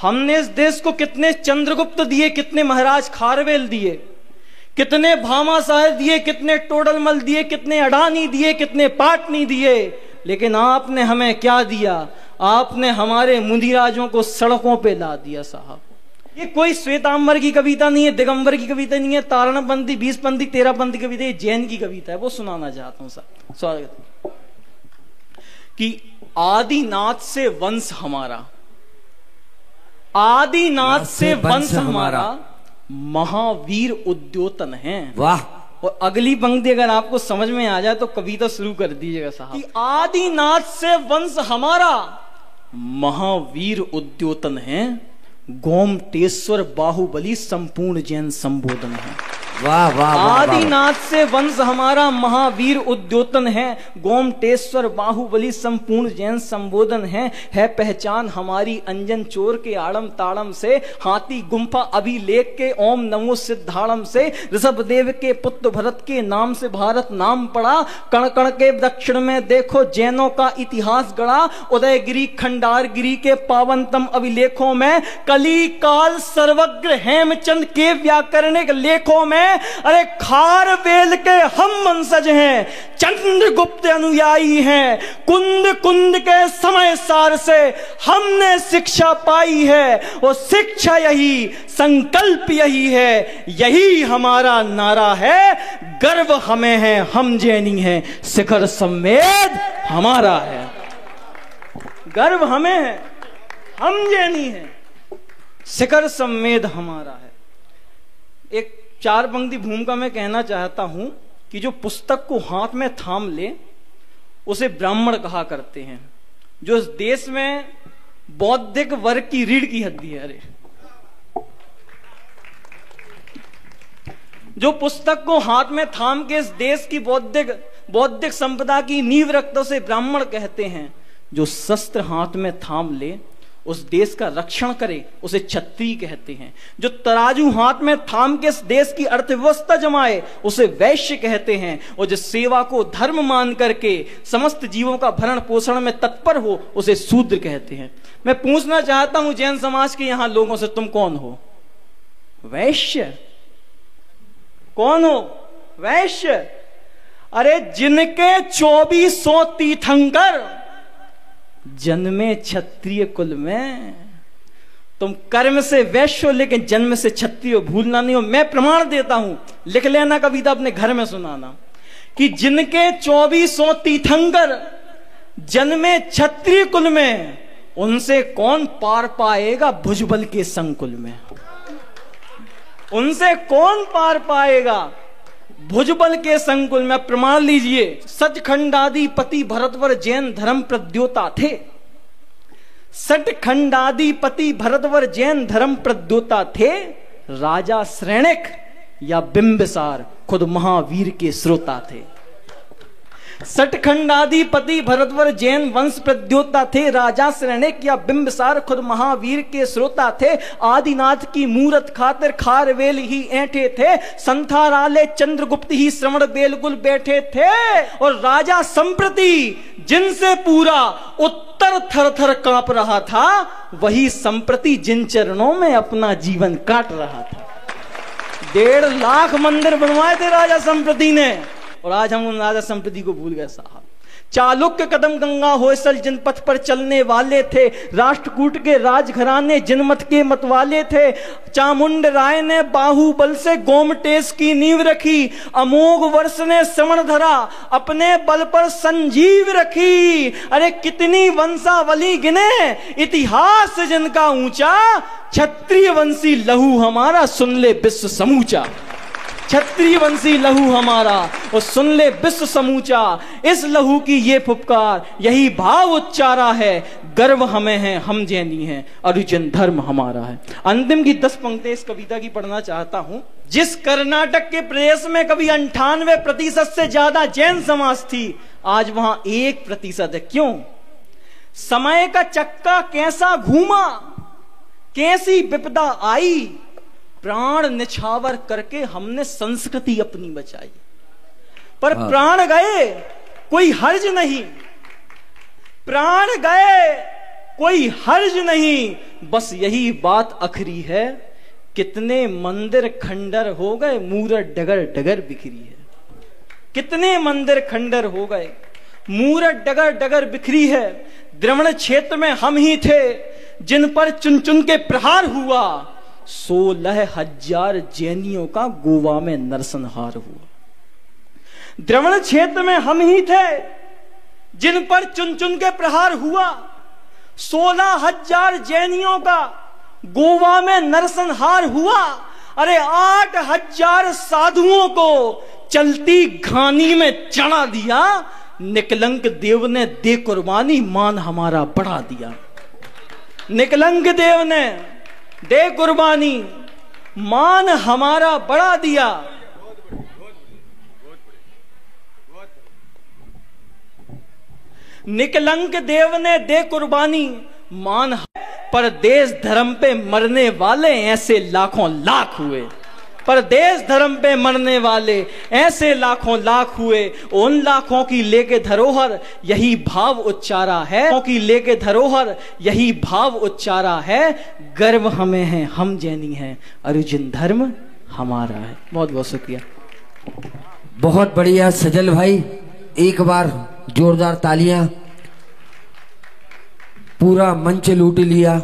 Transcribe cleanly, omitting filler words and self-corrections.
हमने इस देश को कितने चंद्रगुप्त दिए, कितने महाराज खारवेल दिए, कितने भामाशाह दिए, कितने टोडरमल दिए, कितने अडानी दिए, कितने पाटनी दिए, लेकिन आपने हमें क्या दिया? आपने हमारे मुनिराजों को सड़कों पे ला दिया साहब। ये कोई श्वेतांबर की कविता नहीं है, दिगंबर की कविता नहीं है, तारणपंथी, 20पंथी, 13पंथी कविता, ये जैन की कविता है। वो सुनाना चाहता हूं साहब। स्वागत। कि आदिनाथ से वंश हमारा, आदिनाथ से वंश हमारा, महावीर उद्योतन है। वाह। और अगली पंक्ति अगर आपको समझ में आ जाए तो कविता शुरू कर दीजिएगा साहब। कि आदिनाथ से वंश हमारा, महावीर उद्योतन है, गोमटेश्वर बाहुबली संपूर्ण जैन संबोधन है। वाह वाह। आदिनाथ से वंश हमारा, महावीर उद्योतन है, गोमटेश्वर बाहुबली संपूर्ण जैन संबोधन है पहचान हमारी अंजन चोर के आड़म ताड़म से, हाथी गुम्फा अभिलेख के ओम नमो सिद्धाड़म से, ऋषभदेव के पुत्र भरत के नाम से भारत नाम पड़ा, कण कण के दक्षिण में देखो जैनों का इतिहास गढ़ा, उदयगिरी खंडारगिरी के पावनतम अभिलेखों में, कली काल सर्वज्ञ हेमचंद के व्याकरणिक लेखों में, अरे खारवेल के हम वंशज हैं, चंद्रगुप्त अनुयायी हैं, कुंद कुंद के समय सार से हमने शिक्षा पाई है, वो शिक्षा यही, संकल्प यही है, यही हमारा नारा है, गर्व हमें है, हम जैनी हैं, शिखर संवेद हमारा है। गर्व हमें है, हम जैनी हैं, शिखर संवेद हमारा है। एक 4 पंक्ति भूमिका में कहना चाहता हूं कि जो पुस्तक को हाथ में थाम ले उसे ब्राह्मण कहा करते हैं। जो इस देश में बौद्धिक वर्ग की रीढ़ की हड्डी है, अरे जो पुस्तक को हाथ में थाम के इस देश की बौद्धिक संपदा की नींव रखते उसे ब्राह्मण कहते हैं। जो शस्त्र हाथ में थाम ले उस देश का रक्षण करे उसे क्षत्रिय कहते हैं। जो तराजू हाथ में थाम के इस देश की अर्थव्यवस्था जमाए उसे वैश्य कहते हैं। और जो सेवा को धर्म मान करके समस्त जीवों का भरण पोषण में तत्पर हो उसे शूद्र कहते हैं। मैं पूछना चाहता हूं जैन समाज के यहां लोगों से, तुम कौन हो? वैश्य। कौन हो? वैश्य। अरे जिनके 2400 तीर्थंकर जन्मे क्षत्रिय कुल में, तुम कर्म से वैश्य हो लेकिन जन्म से क्षत्रिय, भूलना नहीं हो। मैं प्रमाण देता हूं, लिख लेना कविता अपने घर में सुनाना, कि जिनके 2400 तीर्थंकर जन्मे क्षत्रिय कुल में, उनसे कौन पार पाएगा भुजबल के संकुल में? उनसे कौन पार पाएगा भुजबल के संकुल में? प्रमाण लीजिए। सचखंडाधिपति भरतवर जैन धर्म प्रद्योता थे। सचखंडाधिपति भरतवर जैन धर्म प्रद्योता थे। राजा श्रेणिक या बिंबिसार खुद महावीर के श्रोता थे। सटखंडाधिपति भरतवर जैन वंश प्रद्योता थे। राजा श्रेणिक या बिंबिसार खुद महावीर के श्रोता थे। आदिनाथ की मूरत खातिर खारवेल ही ऐंठे थे। संथाराले चंद्रगुप्त ही श्रवण बेलगुल बैठे थे। और राजा संप्रति जिनसे पूरा उत्तर थर थर कांप रहा था, वही संप्रति जिन चरणों में अपना जीवन काट रहा था। 1.5 लाख मंदिर बनवाए थे राजा संप्रति ने, और आज हम उन राजा संप्रति को भूल गए साहब। चालुक्य कदम गंगा होयसल जिन पथ पर चलने वाले थे। राष्ट्रकूट के राजघराने जिन मत के मत वाले थे। चामुंड राय ने बाहुबल से गोमटेश की नींव रखी। अमोघ वर्ष ने श्रवण धरा अपने बल पर संजीव रखी। अरे कितनी वंशावली गिने इतिहास जिनका ऊंचा। क्षत्रिय वंशी लहू हमारा सुन ले विश्व समूचा। क्षत्रिय वंशी लहू हमारा और सुन ले विश्व समूचा। इस लहू की ये फुफकार, यही भाव उच्चारा है। गर्व हमें है, हम जैनी हैं, अरुजन धर्म हमारा है। अंतिम की 10 पंक्तियां इस कविता की पढ़ना चाहता हूं। जिस कर्नाटक के प्रदेश में कभी 98% से ज्यादा जैन समाज थी, आज वहां 1% है। क्यों? समय का चक्का कैसा घूमा, कैसी विपदा आई, प्राण निछावर करके हमने संस्कृति अपनी बचाई। पर प्राण गए कोई हर्ज नहीं, प्राण गए कोई हर्ज नहीं, बस यही बात आखिरी है। कितने मंदिर खंडर हो गए, मूरत डगर डगर बिखरी है। कितने मंदिर खंडर हो गए, मूरत डगर डगर बिखरी है। द्रविड़ क्षेत्र में हम ही थे जिन पर चुन चुन के प्रहार हुआ। 16,000 जैनियों का गोवा में नरसंहार हुआ। द्रविड़ क्षेत्र में हम ही थे जिन पर चुन चुन के प्रहार हुआ। 16,000 जैनियों का गोवा में नरसंहार हुआ। अरे 8,000 साधुओं को चलती घानी में चढ़ा दिया। निकलंक देव ने दे कुर्बानी, मान हमारा बढ़ा दिया। निकलंक देव ने दे कुर्बानी, मान हमारा बढ़ा दिया। निकलंक देव ने दे कुर्बानी, मान, पर देश धर्म पे मरने वाले ऐसे लाखों लाख हुए। पर देश धर्म पे मरने वाले ऐसे लाखों लाख हुए। उन लाखों की लेके धरोहर यही भाव उच्चारा है, की लेके धरोहर यही भाव उच्चारा है। गर्व हमें है, हम जैनी हैं, अर्जुन धर्म हमारा है। बहुत बहुत शुक्रिया। बहुत बढ़िया सजल भाई, एक बार जोरदार तालियां। पूरा मंच लूट लिया।